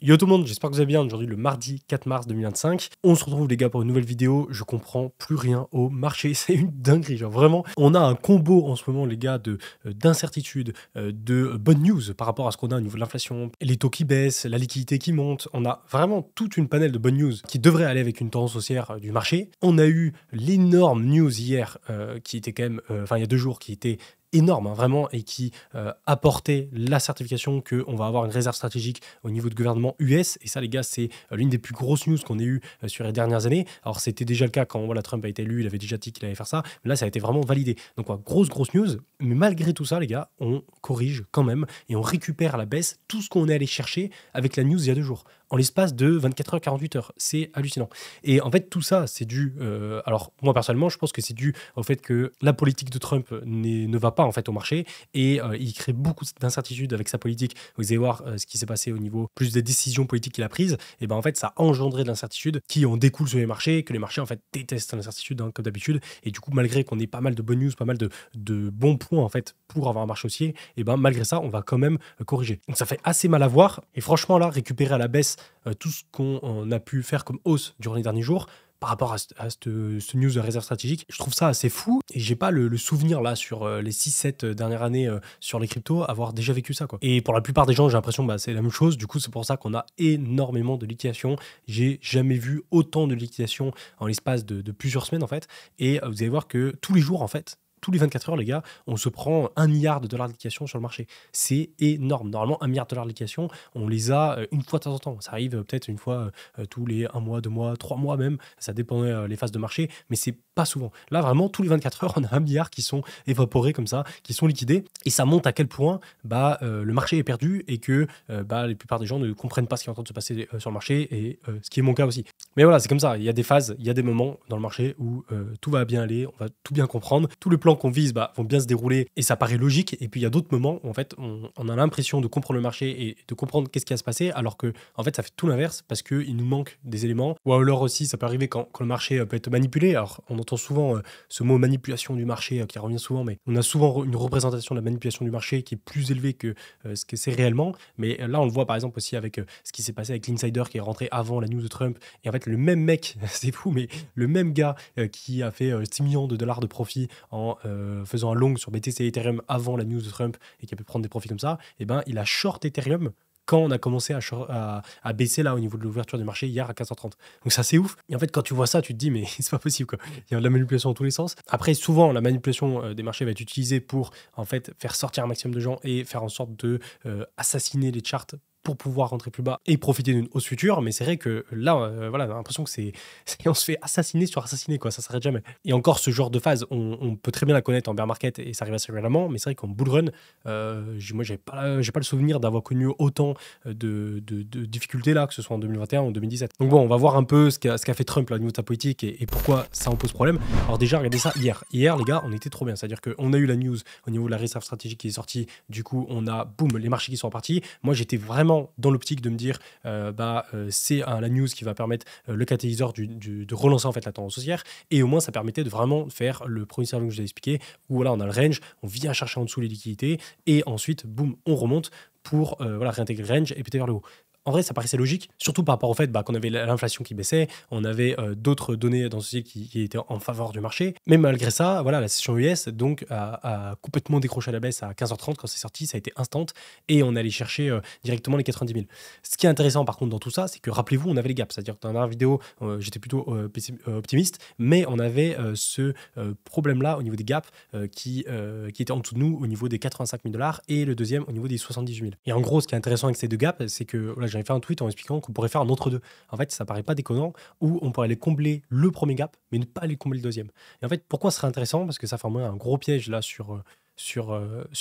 Yo tout le monde, j'espère que vous allez bien. Aujourd'hui le mardi 4 mars 2025. On se retrouve les gars pour une nouvelle vidéo. Je comprends plus rien au marché. C'est une dinguerie. Genre vraiment, on a un combo en ce moment les gars de d'incertitude, de bonnes news par rapport à ce qu'on a au niveau de l'inflation, les taux qui baissent, la liquidité qui monte. On a vraiment toute une panel de bonnes news qui devrait aller avec une tendance haussière du marché. On a eu l'énorme news hier qui était quand même, enfin il y a 2 jours, qui était énorme, hein, vraiment, et qui apportait la certification qu'on va avoir une réserve stratégique au niveau du gouvernement US. Et ça, les gars, c'est l'une des plus grosses news qu'on ait eues sur les dernières années. Alors, c'était déjà le cas quand voilà, Trump a été élu, il avait déjà dit qu'il allait faire ça. Mais là, ça a été vraiment validé. Donc, ouais, grosse news. Mais malgré tout ça, les gars, on corrige quand même et on récupère à la baisse tout ce qu'on est allé chercher avec la news il y a 2 jours. En l'espace de 24 heures, 48 heures. C'est hallucinant. Et en fait, tout ça, c'est dû... alors, moi, personnellement, je pense que c'est dû au fait que la politique de Trump ne va pas, en fait, au marché. Et il crée beaucoup d'incertitudes avec sa politique. Vous allez voir ce qui s'est passé au niveau plus des décisions politiques qu'il a prises. Et ben en fait, ça a engendré de l'incertitude qui en découle sur les marchés, que les marchés, en fait, détestent l'incertitude, hein, comme d'habitude. Et du coup, malgré qu'on ait pas mal de bonnes news, pas mal de bons points, en fait, pour avoir un marché haussier, et ben malgré ça, on va quand même corriger. Donc, ça fait assez mal à voir. Et franchement, là, récupérer à la baisse tout ce qu'on a pu faire comme hausse durant les derniers jours par rapport à cette news de réserve stratégique, je trouve ça assez fou et j'ai pas le souvenir là sur les 6-7 dernières années sur les cryptos avoir déjà vécu ça quoi. Et pour la plupart des gens, j'ai l'impression que c'est la même chose. Du coup, c'est pour ça qu'on a énormément de liquidation. J'ai jamais vu autant de liquidation en l'espace de plusieurs semaines en fait. Et vous allez voir que tous les jours en fait, tous les 24 heures, les gars, on se prend 1 milliard de dollars de liquidation sur le marché. C'est énorme. Normalement, 1 milliard de dollars de liquidation, on les a une fois de temps en temps. Ça arrive peut-être une fois tous les 1 mois, 2 mois, 3 mois même. Ça dépend les phases de marché, mais c'est pas souvent. Là, vraiment, tous les 24 heures, on a 1 milliard qui sont évaporés comme ça, qui sont liquidés. Et ça montre à quel point le marché est perdu et que la plupart des gens ne comprennent pas ce qui est en train de se passer sur le marché, et ce qui est mon cas aussi. Mais voilà, c'est comme ça. Il y a des phases, il y a des moments dans le marché où tout va bien aller, on va tout bien comprendre. Tous les plans qu'on vise vont bien se dérouler et ça paraît logique. Et puis il y a d'autres moments où en fait on a l'impression de comprendre le marché et de comprendre qu'est-ce qui va se passer, alors que en fait ça fait tout l'inverse parce qu'il nous manque des éléments. Ou alors aussi ça peut arriver quand le marché peut être manipulé. Alors on entend souvent ce mot manipulation du marché qui revient souvent, mais on a souvent une représentation de la manipulation du marché qui est plus élevée que ce que c'est réellement. Mais là on le voit par exemple aussi avec ce qui s'est passé avec l'insider qui est rentré avant la news de Trump. Et en fait le même mec, c'est fou, mais le même gars qui a fait 6 millions de dollars de profit en faisant un long sur BTC et Ethereum avant la news de Trump et qui a pu prendre des profits comme ça, et ben il a short Ethereum quand on a commencé à baisser là au niveau de l'ouverture du marché hier à 15h30. Donc ça c'est ouf. Et en fait quand tu vois ça, tu te dis mais c'est pas possible quoi. Il y a de la manipulation dans tous les sens. Après souvent la manipulation des marchés va être utilisée pour en fait faire sortir un maximum de gens et faire en sorte de assassiner les charts pour pouvoir rentrer plus bas et profiter d'une hausse future. Mais c'est vrai que là, voilà, on a l'impression que on se fait assassiner sur assassiner, quoi. Ça s'arrête jamais. Et encore, ce genre de phase, on peut très bien la connaître en bear market et ça arrive assez régulièrement. Mais c'est vrai qu'en bull run, moi, j'ai pas le souvenir d'avoir connu autant de difficultés là, que ce soit en 2021 ou en 2017. Donc bon, on va voir un peu ce qu'a fait Trump là, au niveau de sa politique et pourquoi ça en pose problème. Alors déjà, regardez ça hier. Hier, les gars, on était trop bien. C'est-à-dire qu'on a eu la news au niveau de la réserve stratégique qui est sortie. Du coup, on a, boum, les marchés qui sont repartis. Moi, j'étais vraiment dans l'optique de me dire c'est la news qui va permettre le catalyseur de relancer en fait la tendance haussière, et au moins ça permettait de vraiment faire le premier scénario que je vous ai expliqué où voilà, on a le range, on vient chercher en dessous les liquidités et ensuite boum, on remonte pour réintégrer le range et péter vers le haut. En vrai, ça paraissait logique, surtout par rapport au fait qu'on avait l'inflation qui baissait, on avait d'autres données dans ce cycle qui étaient en faveur du marché. Mais malgré ça, voilà, la session US donc, a complètement décroché à la baisse à 15h30 quand c'est sorti, ça a été instant, et on allait chercher directement les 90 000. Ce qui est intéressant par contre dans tout ça, c'est que rappelez-vous, on avait les gaps, c'est-à-dire que dans la dernière vidéo, j'étais plutôt optimiste, mais on avait ce problème-là au niveau des gaps qui était en dessous de nous au niveau des 85 000 $, et le deuxième au niveau des 78 000. Et en gros, ce qui est intéressant avec ces deux gaps, c'est que voilà, j'avais fait un tweet en expliquant qu'on pourrait faire un entre-deux. En fait, ça paraît pas déconnant, où on pourrait aller combler le premier gap, mais ne pas aller combler le deuxième. Et en fait, pourquoi ce serait intéressant? Parce que ça formerait un gros piège là sur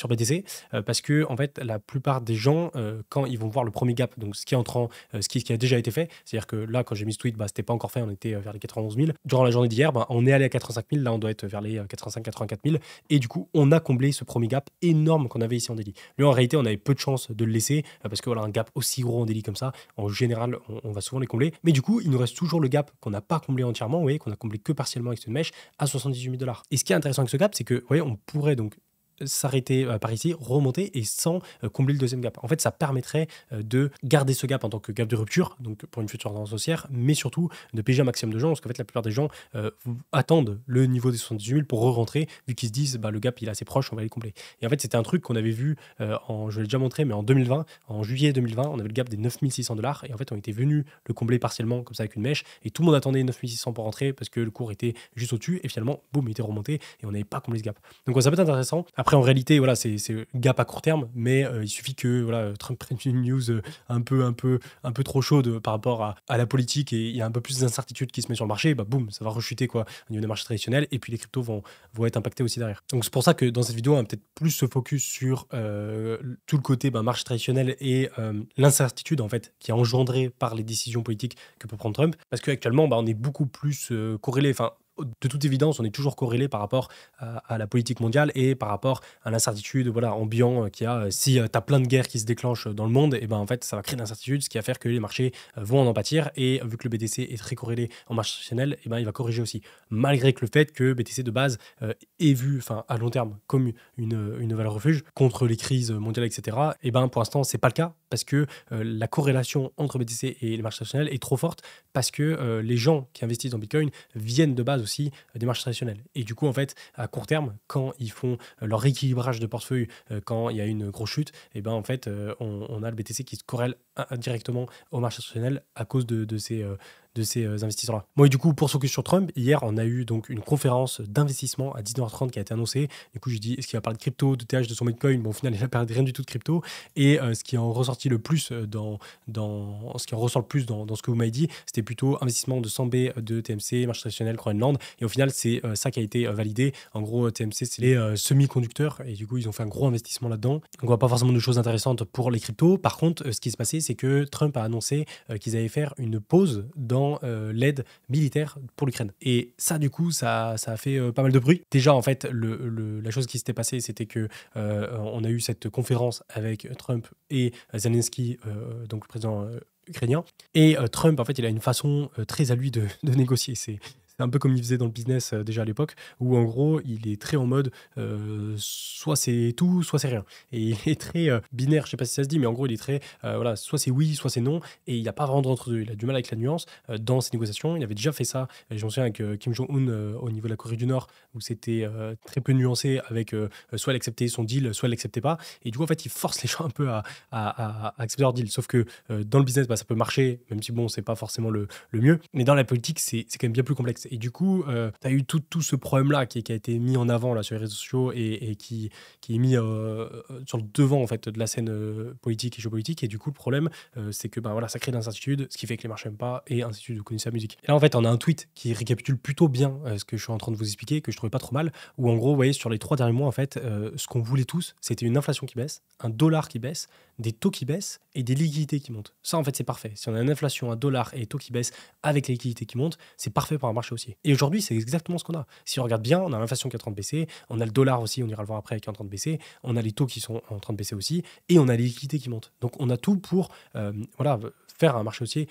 BTC, parce que en fait la plupart des gens quand ils vont voir le premier gap, donc ce qui a déjà été fait, c'est-à-dire que là quand j'ai mis ce tweet, c'était pas encore fait, on était vers les 91 000 durant la journée d'hier, on est allé à 85 000, là on doit être vers les 85-84 000, et du coup on a comblé ce premier gap énorme qu'on avait ici en daily. Lui en réalité on avait peu de chance de le laisser parce que voilà, un gap aussi gros en daily comme ça, en général on va souvent les combler, mais du coup il nous reste toujours le gap qu'on n'a pas comblé entièrement, vous voyez, qu'on a comblé que partiellement avec cette mèche à 78 000 $. Et ce qui est intéressant avec ce gap, c'est que vous voyez, on pourrait donc s'arrêter par ici, remonter et sans combler le deuxième gap. En fait, ça permettrait de garder ce gap en tant que gap de rupture, donc pour une future tendance haussière, mais surtout de piéger un maximum de gens, parce qu'en fait, la plupart des gens attendent le niveau des 78 000 pour re-rentrer, vu qu'ils se disent le gap il est assez proche, on va les combler. Et en fait, c'était un truc qu'on avait vu, je l'ai déjà montré, mais en 2020, en juillet 2020, on avait le gap des 9 600 $, et en fait, on était venu le combler partiellement, comme ça, avec une mèche, et tout le monde attendait 9 600 pour rentrer, parce que le cours était juste au-dessus, et finalement, boum, il était remonté, et on n'avait pas comblé ce gap. Donc, ça peut être intéressant. Après, en réalité, voilà, c'est gap à court terme, mais il suffit que Trump prenne une news un peu trop chaude par rapport à la politique, et il y a un peu plus d'incertitude qui se met sur le marché, boum, ça va rechuter quoi, au niveau des marchés traditionnels, et puis les cryptos vont être impactés aussi derrière. Donc c'est pour ça que dans cette vidéo, on va peut-être plus se focus sur tout le côté marché traditionnel et l'incertitude en fait qui est engendrée par les décisions politiques que peut prendre Trump, parce qu'actuellement on est beaucoup plus corrélé, de toute évidence, on est toujours corrélé par rapport à la politique mondiale et par rapport à l'incertitude ambiant qu'il y a. Si tu as plein de guerres qui se déclenchent dans le monde, et en fait, ça va créer de l'incertitude, ce qui va faire que les marchés vont en pâtir. Et vu que le BTC est très corrélé en marché traditionnel, il va corriger aussi. Malgré que le fait que BTC de base est vu à long terme comme une valeur refuge contre les crises mondiales, etc. Pour l'instant, c'est pas le cas parce que la corrélation entre BTC et les marchés traditionnels est trop forte parce que les gens qui investissent dans Bitcoin viennent de base aussi des marchés traditionnels. Et du coup, en fait, à court terme, quand ils font leur rééquilibrage de portefeuille, quand il y a une grosse chute, en fait, on a le BTC qui se corrèle directement au marché traditionnel à cause de ces investisseurs-là. Moi, du coup, pour se focus sur Trump, hier, on a eu donc une conférence d'investissement à 19h30 qui a été annoncée. Du coup, j'ai dit, est-ce qu'il va parler de crypto, de TH, de son Bitcoin? Bon, au final, il n'a parlé de rien du tout de crypto. Et ce qui en ressorti le plus ce qui en ressort le plus dans ce que vous m'avez dit, c'était plutôt investissement de 100 B de TMC, marché traditionnel, Groenland. Et au final, c'est ça qui a été validé. En gros, TMC, c'est les semi-conducteurs. Et du coup, ils ont fait un gros investissement là-dedans. Donc, on voit pas forcément de choses intéressantes pour les cryptos. Par contre, ce qui s'est passé, c'est que Trump a annoncé qu'ils allaient faire une pause dans l'aide militaire pour l'Ukraine. Et ça, du coup, ça a fait pas mal de bruit. Déjà, en fait, la chose qui s'était passée, c'était que on a eu cette conférence avec Trump et Zelensky, donc le président ukrainien. Et Trump, en fait, il a une façon très à lui de négocier. C'est un peu comme il faisait dans le business déjà à l'époque, où en gros, il est très en mode soit c'est tout, soit c'est rien. Et il est très binaire, je sais pas si ça se dit, mais en gros, il est très, soit c'est oui, soit c'est non, et il n'y a pas vraiment d'entre-deux. Il a du mal avec la nuance dans ses négociations. Il avait déjà fait ça, et je me souviens avec Kim Jong-un au niveau de la Corée du Nord, où c'était très peu nuancé, avec soit elle acceptait son deal, soit elle l'acceptait pas. Et du coup, en fait, il force les gens un peu à accepter leur deal. Sauf que dans le business, ça peut marcher, même si bon, c'est pas forcément le mieux. Mais dans la politique, c'est quand même bien plus complexe. Et du coup, tu as eu tout ce problème-là qui a été mis en avant là, sur les réseaux sociaux et qui est mis sur le devant en fait, de la scène politique et géopolitique. Et du coup, le problème, c'est que ça crée de l'incertitude, ce qui fait que les marchés n'aiment pas et ainsi de suite, vous connaissez la musique. Et là, en fait, on a un tweet qui récapitule plutôt bien ce que je suis en train de vous expliquer, que je trouvais pas trop mal, où en gros, vous voyez, sur les 3 derniers mois, en fait, ce qu'on voulait tous, c'était une inflation qui baisse, un dollar qui baisse, des taux qui baissent et des liquidités qui montent. Ça, en fait, c'est parfait. Si on a une inflation, un dollar et des taux qui baissent avec les liquidités qui montent, c'est parfait pour un marché haussier. Et aujourd'hui, c'est exactement ce qu'on a. Si on regarde bien, on a l'inflation qui est en train de baisser, on a le dollar aussi, on ira le voir après, qui est en train de baisser, on a les taux qui sont en train de baisser aussi, et on a les liquidités qui montent. Donc, on a tout pour faire un marché haussier,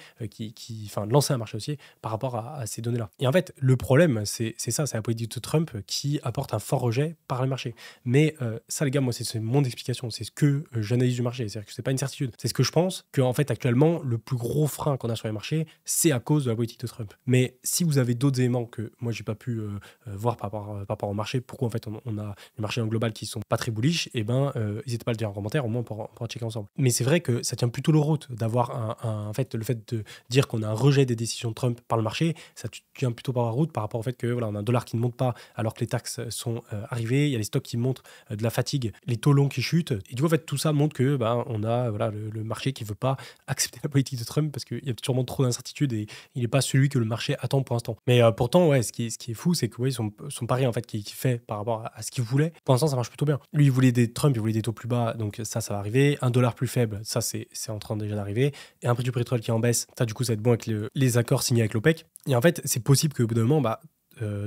lancer un marché haussier par rapport à ces données-là. Et en fait, le problème, c'est ça, c'est la politique de Trump qui apporte un fort rejet par les marchés. Mais ça, les gars, moi, c'est mon explication, c'est ce que j'analyse du marché. C'est-à-dire que c'est pas une certitude. C'est ce que je pense qu'en fait, actuellement, le plus gros frein qu'on a sur les marchés, c'est à cause de la politique de Trump. Mais si vous avez d'autres éléments que moi, j'ai pas pu voir par rapport au marché, pourquoi en fait on a les marchés en global qui sont pas très bullish, n'hésitez pas à le dire en commentaire, au moins pour checker ensemble. Mais c'est vrai que ça tient plutôt le route d'avoir en fait, le fait de dire qu'on a un rejet des décisions de Trump par le marché, ça tient plutôt par la route par rapport au fait que on a un dollar qui ne monte pas alors que les taxes sont arrivées, il y a les stocks qui montent, de la fatigue, les taux longs qui chutent, et du coup en fait tout ça montre que on a le marché qui veut pas accepter la politique de Trump parce qu'il y a sûrement trop d'incertitudes et il n'est pas celui que le marché attend pour l'instant. Mais pourtant, ce qui est fou, c'est que son pari en fait qui fait par rapport à ce qu'il voulait, pour l'instant ça marche plutôt bien. Lui, il voulait il voulait des taux plus bas, donc ça va arriver. Un dollar plus faible, ça c'est en train déjà d'arriver. Et un prix du pétrole qui est en baisse, ça du coup ça va être bon avec les accords signés avec l'OPEC. Et en fait, c'est possible qu'au bout d'un moment,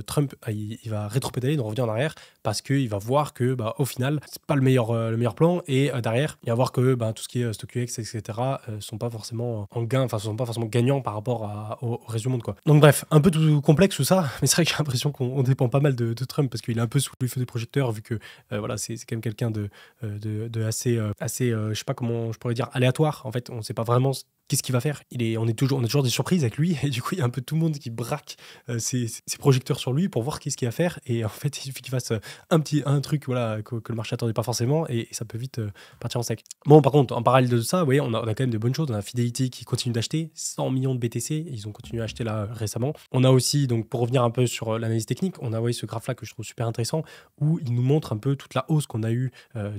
Trump il va rétropédaler, donc revenir en arrière, parce qu'il va voir que bah, au final, c'est pas le meilleur plan. Et derrière, il va voir que bah, tout ce qui est StockX, etc., sont pas forcément en gain, enfin, sont pas forcément gagnants par rapport au reste du monde, quoi. Donc, bref, un peu tout complexe tout ça, mais c'est vrai que j'ai l'impression qu'on dépend pas mal de Trump parce qu'il est un peu sous les feux des projecteurs, vu que voilà, c'est quand même quelqu'un de assez je sais pas comment je pourrais dire, aléatoire. En fait, on sait pas vraiment qu'est-ce qu'il va faire. On a toujours des surprises avec lui, et du coup, il y a un peu tout le monde qui braque ses projecteurs sur lui pour voir qu'est-ce qu'il va faire. Et en fait, il suffit qu'il fasse un truc voilà, que le marché attendait pas forcément, et ça peut vite partir en sec. Bon, par contre, en parallèle de ça, on a quand même de bonnes choses. On a Fidelity qui continue d'acheter 100 millions de BTC. Ils ont continué à acheter là récemment. On a aussi, donc pour revenir un peu sur l'analyse technique, on a ce graphe-là que je trouve super intéressant, où il nous montre un peu toute la hausse qu'on a eue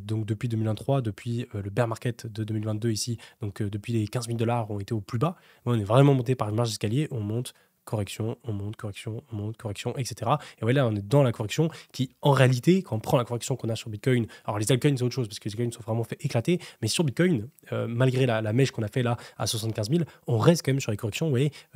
donc depuis 2023, depuis le bear market de 2022 ici, donc depuis les 15 000 $ ont été au plus bas. On est vraiment monté par une marge d'escalier, on monte, correction, on monte, correction, on monte, correction, etc. Et ouais, là, on est dans la correction qui, en réalité, quand on prend la correction qu'on a sur Bitcoin, alors les altcoins, c'est autre chose, parce que les altcoins sont vraiment fait éclater, mais sur Bitcoin, malgré la mèche qu'on a fait là à 75 000, on reste quand même sur les corrections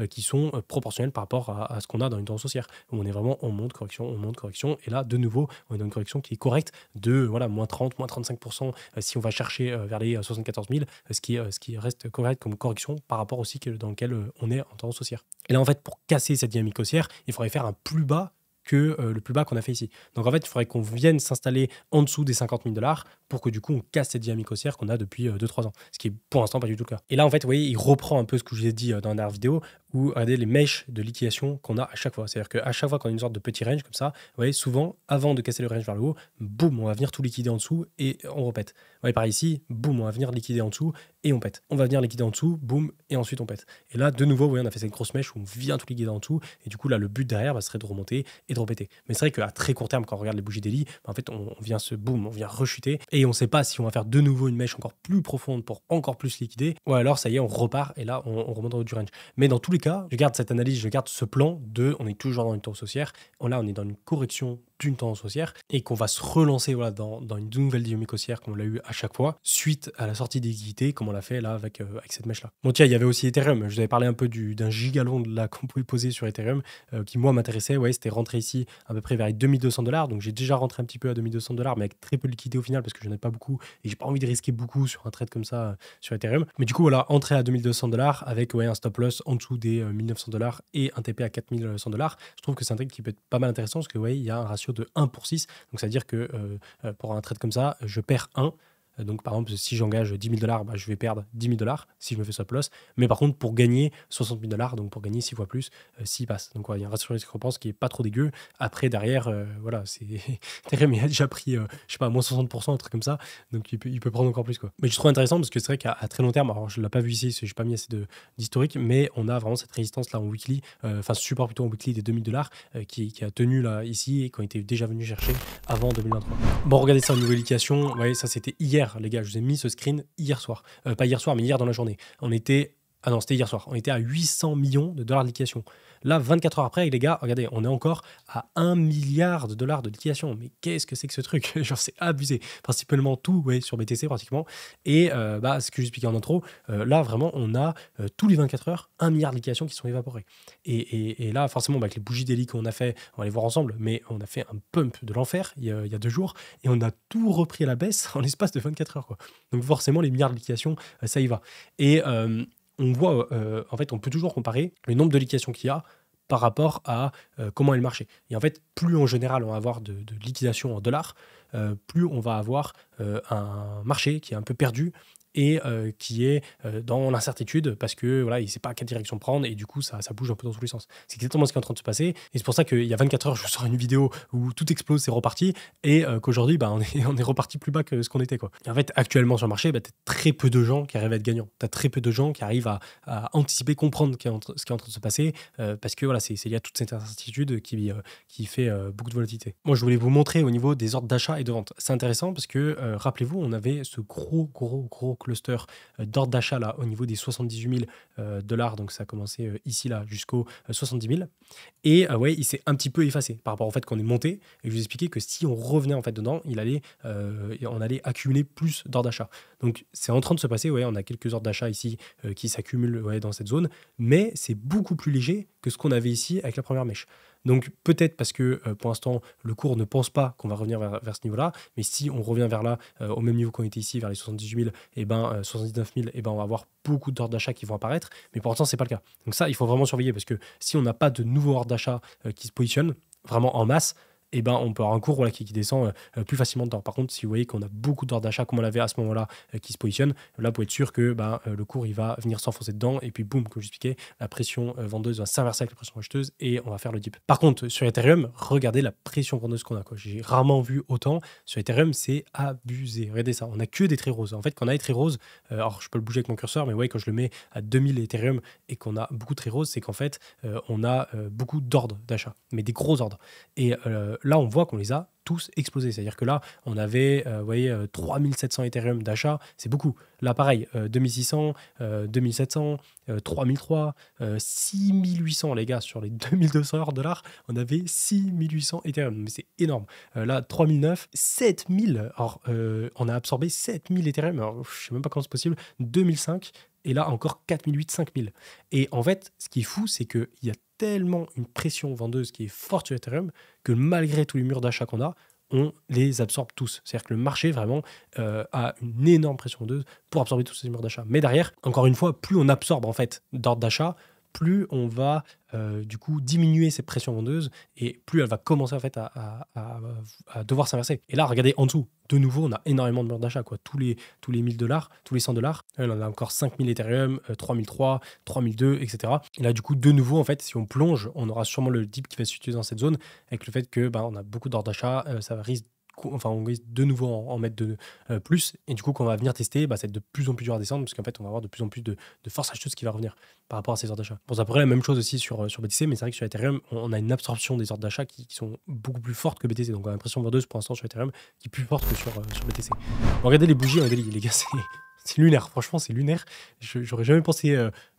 qui sont proportionnelles par rapport à ce qu'on a dans une tendance haussière. On est vraiment, on monte, correction, et là, de nouveau, on est dans une correction qui est correcte de voilà, moins 30, moins 35% si on va chercher vers les 74 000, ce qui reste correct comme correction par rapport aussi dans lequel on est en tendance haussière. Et là, en fait, pour casser cette dynamique haussière, il faudrait faire un plus bas que le plus bas qu'on a fait ici. Donc en fait, il faudrait qu'on vienne s'installer en dessous des 50 000 $ pour que du coup, on casse cette dynamique haussière qu'on a depuis 2-3 ans. Ce qui est pour l'instant pas du tout le cas. Et là, en fait, vous voyez, il reprend un peu ce que je vous ai dit dans la dernière vidéo, où regardez les mèches de liquidation qu'on a à chaque fois. C'est-à-dire qu'à chaque fois qu'on a une sorte de petit range comme ça, vous voyez, souvent, avant de casser le range vers le haut, boum, on va venir tout liquider en dessous et on repète. Vous voyez, par ici, boum, on va venir liquider en dessous et on pète. On va venir liquider en dessous, boum, et ensuite on pète. Et là, de nouveau, vous voyez, on a fait cette grosse mèche où on vient tout liquider en dessous, et du coup, là, le but derrière serait de remonter et de repéter. Mais c'est vrai qu'à très court terme, quand on regarde les bougies daily, en fait, on vient on vient rechuter, et on ne sait pas si on va faire de nouveau une mèche encore plus profonde pour encore plus liquider, ou alors ça y est, on repart, et là, on remonte en haut du range. Mais dans tous les cas, je garde cette analyse, je garde ce plan on est toujours dans une tendance haussière, là, on est dans une correction d'une tendance haussière, et qu'on va se relancer voilà, dans une nouvelle dynamique haussière comme on l'a eu à chaque fois, suite à la sortie des liquidités, comme on l'a fait là avec cette mèche-là. Bon tiens, il y avait aussi Ethereum, je vous avais parlé un peu d'un gigalon là qu'on pouvait poser sur Ethereum, qui moi m'intéressait, c'était rentrer ici à peu près vers les 2200 $, donc j'ai déjà rentré un petit peu à 2200 $, mais avec très peu de liquidité au final, parce que je n'en ai pas beaucoup, et j'ai pas envie de risquer beaucoup sur un trade comme ça sur Ethereum. Mais du coup, voilà, entrer à 2200 $, avec un stop loss en dessous des 1900 $ et un TP à 4100 $. Je trouve que c'est un trade qui peut être pas mal intéressant, parce que il y a un ratio de 1 pour 6, donc ça veut dire que pour un trade comme ça, je perds 1. Donc, par exemple, si j'engage 10 000 $, je vais perdre 10 000 $, si je me fais stop loss. Mais par contre, pour gagner 60 000 $, donc pour gagner 6 fois plus, s'il passe. Donc, il y a un ratio de récompense qui est pas trop dégueu. Après, derrière, voilà, c'est Ethereum, il a déjà pris, je sais pas, moins 60%, un truc comme ça. Donc, il peut prendre encore plus, quoi. Mais je trouve intéressant parce que c'est vrai qu'à très long terme, alors je ne l'ai pas vu ici, je n'ai pas mis assez d'historique, mais on a vraiment cette résistance là en weekly, enfin, ce support plutôt en weekly des 2 000 $ qui a tenu là ici et qu'on était déjà venu chercher avant 2023. Bon, regardez ça, une nouvelle liquidation. Vous voyez, ça c'était hier. Les gars, je vous ai mis ce screen hier soir. Pas hier soir, mais hier dans la journée. Ah non, c'était hier soir. On était à 800 millions de dollars de liquidation. Là, 24 heures après, les gars, regardez, on est encore à 1 milliard de dollars de liquidation. Mais qu'est-ce que c'est que ce truc? Genre, c'est abusé. Principalement tout, sur BTC, pratiquement. Et ce que j'expliquais en intro, là, vraiment, on a tous les 24 heures 1 milliard de liquidations qui sont évaporées. Et là, forcément, avec les bougies daily qu'on a fait, on va les voir ensemble, mais on a fait un pump de l'enfer il y a 2 jours, et on a tout repris à la baisse en l'espace de 24 heures, quoi. Donc forcément, les milliards de liquidations, ça y va. Et on voit, en fait, on peut toujours comparer le nombre de liquidations qu'il y a par rapport à comment est le marché. Et en fait, plus en général on va avoir de liquidation en dollars, plus on va avoir un marché qui est un peu perdu et qui est dans l'incertitude parce que voilà, il ne sait pas quelle direction prendre et du coup ça bouge un peu dans tous les sens. C'est exactement ce qui est en train de se passer et c'est pour ça qu'il y a 24 heures je vous sors une vidéo où tout explose, c'est reparti et qu'aujourd'hui on est reparti plus bas que ce qu'on était, quoi. Et en fait actuellement sur le marché, tu as très peu de gens qui arrivent à être gagnants. Tu as très peu de gens qui arrivent à anticiper, comprendre ce qui est en train de se passer parce que voilà, il y a toute cette incertitude qui fait beaucoup de volatilité. Moi je voulais vous montrer au niveau des ordres d'achat et de vente. C'est intéressant parce que rappelez-vous, on avait ce gros cluster d'ordre d'achat là au niveau des 78 000 $, donc ça a commencé ici là jusqu'aux 70 000 et il s'est un petit peu effacé par rapport au fait qu'on est monté et je vous expliquais que si on revenait en fait dedans, on allait accumuler plus d'ordre d'achat. Donc c'est en train de se passer, on a quelques ordres d'achat ici qui s'accumulent dans cette zone, mais c'est beaucoup plus léger que ce qu'on avait ici avec la première mèche. Donc peut-être parce que pour l'instant, le cours ne pense pas qu'on va revenir vers ce niveau-là, mais si on revient vers là, au même niveau qu'on était ici, vers les 78 000, et ben 79 000, et ben on va avoir beaucoup d'ordres d'achat qui vont apparaître, mais pour l'instant, c'est pas le cas. Donc ça, il faut vraiment surveiller, parce que si on n'a pas de nouveaux ordres d'achat qui se positionnent vraiment en masse, et ben on peut avoir un cours voilà, qui descend plus facilement dedans. Par contre, si vous voyez qu'on a beaucoup d'ordres d'achat, comme on l'avait à ce moment-là, qui se positionnent, là, vous pouvez être sûr que le cours, il va venir s'enfoncer dedans, et puis boum, comme j'expliquais, la pression vendeuse va s'inverser avec la pression acheteuse, et on va faire le dip. Par contre, sur Ethereum, regardez la pression vendeuse qu'on a. J'ai rarement vu autant. Sur Ethereum, c'est abusé. Regardez ça, on a que des traits roses. En fait, quand on a des traits roses, alors je peux le bouger avec mon curseur, mais ouais, quand je le mets à 2000 Ethereum et qu'on a beaucoup de traits roses, c'est qu'en fait, on a beaucoup d'ordres d'achat, mais des gros ordres. Et là, on voit qu'on les a tous explosés. C'est-à-dire que là, on avait, vous voyez, 3700 Ethereum d'achat, c'est beaucoup. Là, pareil, 2600, 2700, 3003, 6800, les gars, sur les 2200 dollars, on avait 6800 Ethereum. Mais c'est énorme. Là, 3009, 7000. Alors, on a absorbé 7000 Ethereum. Alors, je sais même pas comment c'est possible. 2005. Et là, encore 4008, 5000. Et en fait, ce qui est fou, c'est qu'il y a tellement une pression vendeuse qui est forte sur Ethereum que malgré tous les murs d'achat qu'on a, on les absorbe tous. C'est-à-dire que le marché, vraiment, a une énorme pression vendeuse pour absorber tous ces murs d'achat. Mais derrière, encore une fois, plus on absorbe, en fait, d'ordre d'achat, plus on va du coup diminuer cette pression vendeuse et plus elle va commencer en fait à devoir s'inverser. Et là, regardez en dessous, de nouveau, on a énormément de murs d'achat, quoi. Tous les 1000 dollars, tous les 100 dollars, on a encore 5000 Ethereum, 3003, 3002, etc. Et là, du coup, de nouveau, en fait, si on plonge, on aura sûrement le dip qui va se situer dans cette zone avec le fait que on a beaucoup d'ordre d'achat, ça risque on risque de nouveau en mettre plus, et du coup quand on va venir tester, ça va être de plus en plus dur à descendre, parce qu'en fait on va avoir de plus en plus de force acheteuse qui va revenir par rapport à ces ordres d'achat. Bon, ça pourrait la même chose aussi sur BTC, mais c'est vrai que sur Ethereum on a une absorption des ordres d'achat qui sont beaucoup plus fortes que BTC, donc on a l'impression vendeuse pour l'instant sur Ethereum qui est plus forte que sur BTC. Bon, regardez les bougies, regardez les gars, c'est lunaire, franchement c'est lunaire. J'aurais jamais pensé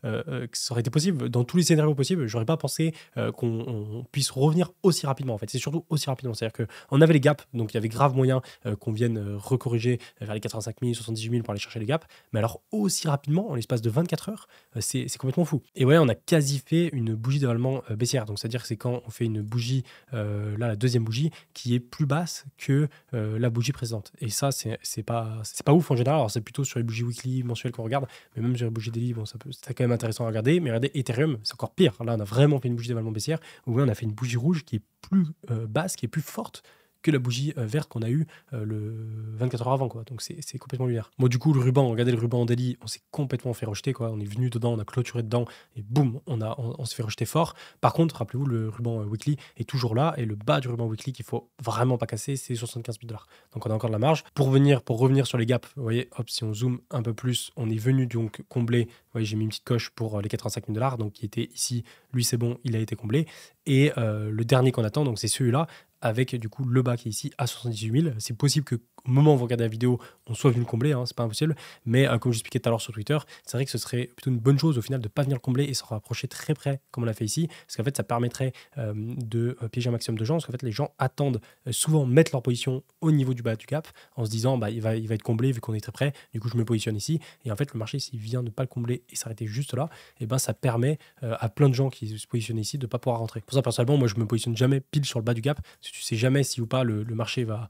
que ça aurait été possible. Dans tous les scénarios possibles, j'aurais pas pensé qu'on puisse revenir aussi rapidement. En fait, c'est surtout aussi rapidement. C'est-à-dire qu'on avait les gaps, donc il y avait grave moyen qu'on vienne recorriger vers les 85 000, 78 000 pour aller chercher les gaps. Mais alors aussi rapidement, en l'espace de 24 heures, c'est complètement fou. Et ouais, on a quasi fait une bougie d'évalement baissière. Donc c'est-à-dire que c'est quand on fait une bougie, là la deuxième bougie, qui est plus basse que la bougie précédente. Et ça, c'est pas ouf en général. Alors c'est plutôt sur les bougies weekly, mensuelles qu'on regarde, mais même sur les bougies daily, bon, c'est quand même intéressant à regarder. Mais regardez, Ethereum, c'est encore pire. Là, on a vraiment fait une bougie d'évalement baissière, où on a fait une bougie rouge qui est plus basse, qui est plus forte que la bougie verte qu'on a eue le 24 heures avant, quoi. Donc c'est complètement lunaire. Bon, du coup, le ruban, regardez le ruban en daily, on s'est complètement fait rejeter, quoi. On est venu dedans, on a clôturé dedans, et boum, on s'est fait rejeter fort. Par contre, rappelez-vous, le ruban weekly est toujours là, et le bas du ruban weekly qu'il faut vraiment pas casser, c'est 75 000 dollars. Donc on a encore de la marge. Pour revenir sur les gaps, vous voyez, hop, si on zoome un peu plus, on est venu donc combler, vous voyez, j'ai mis une petite coche pour les 85 000 dollars, donc qui était ici, lui c'est bon, il a été comblé. Et le dernier qu'on attend, donc c'est celui-là, avec du coup le bas qui est ici à 78 000. C'est possible qu'au moment où vous regardez la vidéo, on soit venu le combler, hein, c'est pas impossible. Mais comme j'expliquais tout à l'heure sur Twitter, c'est vrai que ce serait plutôt une bonne chose au final de ne pas venir le combler et s'en rapprocher très près, comme on l'a fait ici. Parce qu'en fait, ça permettrait de piéger un maximum de gens. Parce qu'en fait, les gens attendent souvent mettre leur position au niveau du bas du gap en se disant il va être comblé vu qu'on est très près. Du coup, je me positionne ici. Et en fait, le marché, s'il vient ne pas le combler et s'arrêter juste là, et ça permet à plein de gens qui se positionnent ici de ne pas pouvoir rentrer. Pour ça, personnellement, moi, je me positionne jamais pile sur le bas du gap. Tu sais jamais si ou pas le marché va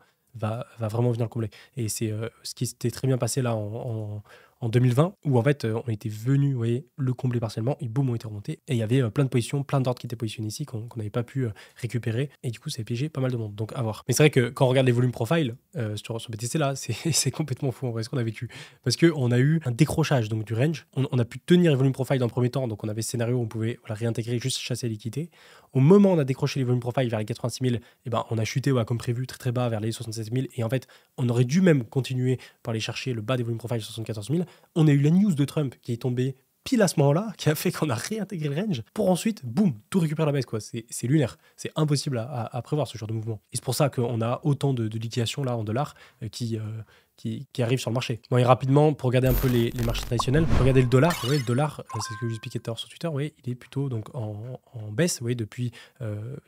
vraiment venir le combler. Et c'est ce qui s'était très bien passé là en 2020, où en fait on était venu, vous voyez, le combler partiellement, et boum, on était remonté. Et il y avait plein de positions, plein d'ordres qui étaient positionnés ici qu'on n'avait pas pu récupérer. Et du coup, ça a piégé pas mal de monde. Donc à voir. Mais c'est vrai que quand on regarde les volumes profile sur BTC là, c'est complètement fou en vrai ce qu'on a vécu. Parce qu'on a eu un décrochage donc du range. On a pu tenir les volumes profile dans le premier temps. Donc on avait ce scénario où on pouvait réintégrer, juste chasser les liquidités. Au moment où on a décroché les volumes profile vers les 86 000, on a chuté comme prévu très très bas vers les 67 000. Et en fait, on aurait dû même continuer par aller chercher le bas des volumes profile 74 000. On a eu la news de Trump qui est tombée pile à ce moment-là, qui a fait qu'on a réintégré le range pour ensuite, boum, tout récupérer à la baisse, quoi. C'est lunaire. C'est impossible à prévoir ce genre de mouvement. Et c'est pour ça qu'on a autant de liquidations là en dollars qui qui arrivent sur le marché. Bon, et rapidement, pour regarder un peu les marchés traditionnels, regardez le dollar. Vous voyez, le dollar, c'est ce que j'expliquais tout à l'heure sur Twitter, oui, il est plutôt donc en baisse, vous voyez, depuis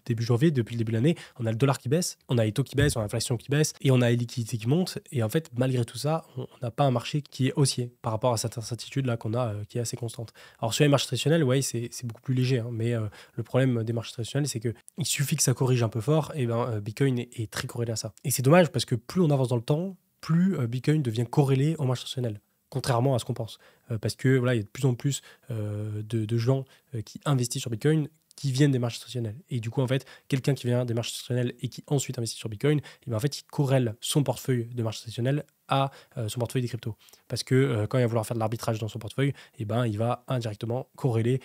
début janvier, depuis le début de l'année. On a le dollar qui baisse, on a les taux qui baissent, on a l'inflation qui baisse et on a les liquidités qui montent. Et en fait, malgré tout ça, on n'a pas un marché qui est haussier par rapport à cette incertitude-là qu'on a, qui est assez constante. Alors, sur les marchés traditionnels, ouais, c'est beaucoup plus léger, hein, mais le problème des marchés traditionnels, c'est qu'il suffit que ça corrige un peu fort, et ben Bitcoin est très corrélé à ça. Et c'est dommage parce que plus on avance dans le temps, plus Bitcoin devient corrélé au marché traditionnel, contrairement à ce qu'on pense. Parce que voilà, il y a de plus en plus de gens qui investissent sur Bitcoin qui viennent des marchés traditionnels. Et du coup, en fait, quelqu'un qui vient des marchés traditionnels et qui ensuite investit sur Bitcoin, et ben, en fait, il corrèle son portefeuille de marché traditionnel à son portefeuille des cryptos. Parce que quand il va vouloir faire de l'arbitrage dans son portefeuille, et ben, il va indirectement corréler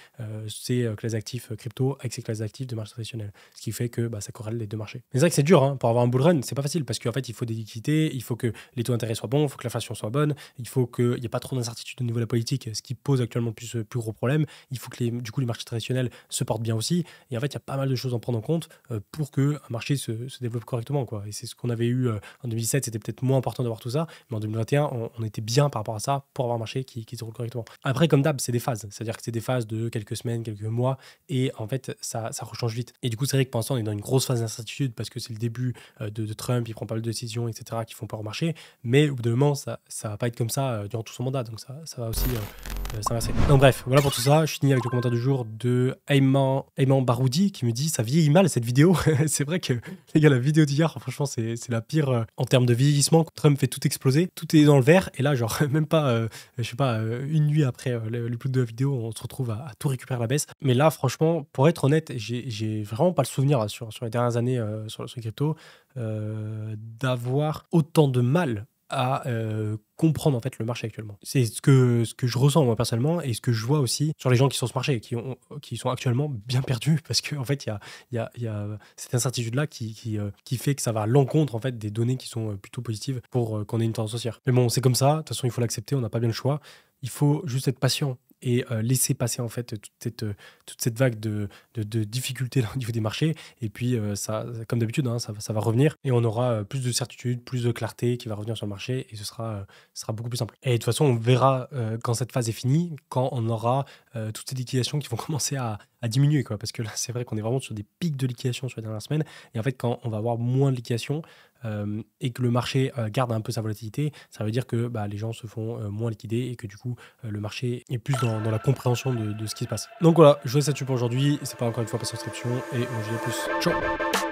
ses classes d'actifs crypto avec ses classes d'actifs de marché traditionnel. Ce qui fait que bah, ça corrèle les deux marchés. Mais c'est vrai que c'est dur, hein, pour avoir un bull run, c'est pas facile parce qu'en fait, il faut des liquidités, il faut que les taux d'intérêt soient bons, il faut que l'inflation soit bonne, il faut qu'il n'y ait pas trop d'incertitude au niveau de la politique, ce qui pose actuellement plus gros problème. Il faut que du coup, les marchés traditionnels se portent bien aussi. Et en fait, il y a pas mal de choses à prendre en compte pour qu'un marché se développe correctement, quoi. Et c'est ce qu'on avait eu en 2017, c'était peut-être moins important d'avoir tout ça, mais en 2021, on était bien par rapport à ça pour avoir un marché qui se roule correctement. Après, comme d'hab, c'est des phases. C'est-à-dire que c'est des phases de quelques semaines, quelques mois, et en fait, ça rechange vite. Et du coup, c'est vrai que pour l'instant, on est dans une grosse phase d'incertitude parce que c'est le début de Trump, il prend pas mal de décisions, etc., qui font peur au marché. Mais au bout d'un moment, ça va pas être comme ça durant tout son mandat. Donc ça va aussi s'inverser. Donc bref, voilà pour tout ça. Je finis avec le commentaire du jour de Ayman Baroudi qui me dit ça vieillit mal cette vidéo. C'est vrai que les gars, la vidéo d'hier, franchement, c'est la pire en termes de vieillissement. Trump fait tout exploser, tout est dans le vert. Et là, genre, même pas, je sais pas, une nuit après l'upload de la vidéo, on se retrouve à tout récupérer à la baisse. Mais là, franchement, pour être honnête, j'ai vraiment pas le souvenir là, sur les dernières années sur les cryptos d'avoir autant de mal à comprendre en fait le marché actuellement. C'est ce que je ressens moi personnellement et ce que je vois aussi sur les gens qui sont sur ce marché et qui sont actuellement bien perdus parce qu'en fait il y a cette incertitude là qui fait que ça va à l'encontre en fait des données qui sont plutôt positives pour qu'on ait une tendance haussière. Mais bon, c'est comme ça, de toute façon il faut l'accepter, on n'a pas bien le choix. Il faut juste être patient et laisser passer en fait toute cette vague de difficultés au niveau des marchés. Et puis, ça, comme d'habitude, hein, ça va revenir et on aura plus de certitude, plus de clarté qui va revenir sur le marché et ce sera beaucoup plus simple. Et de toute façon, on verra quand cette phase est finie, quand on aura toutes ces liquidations qui vont commencer à diminuer, quoi. Parce que là, c'est vrai qu'on est vraiment sur des pics de liquidation sur les dernières semaines. Et en fait, quand on va avoir moins de liquidation, et que le marché garde un peu sa volatilité, ça veut dire que bah, les gens se font moins liquider et que du coup le marché est plus dans la compréhension de ce qui se passe. Donc voilà, je vous laisse là-dessus pour aujourd'hui. C'est pas encore une fois pas subscription et moi je vous dis à plus. Ciao.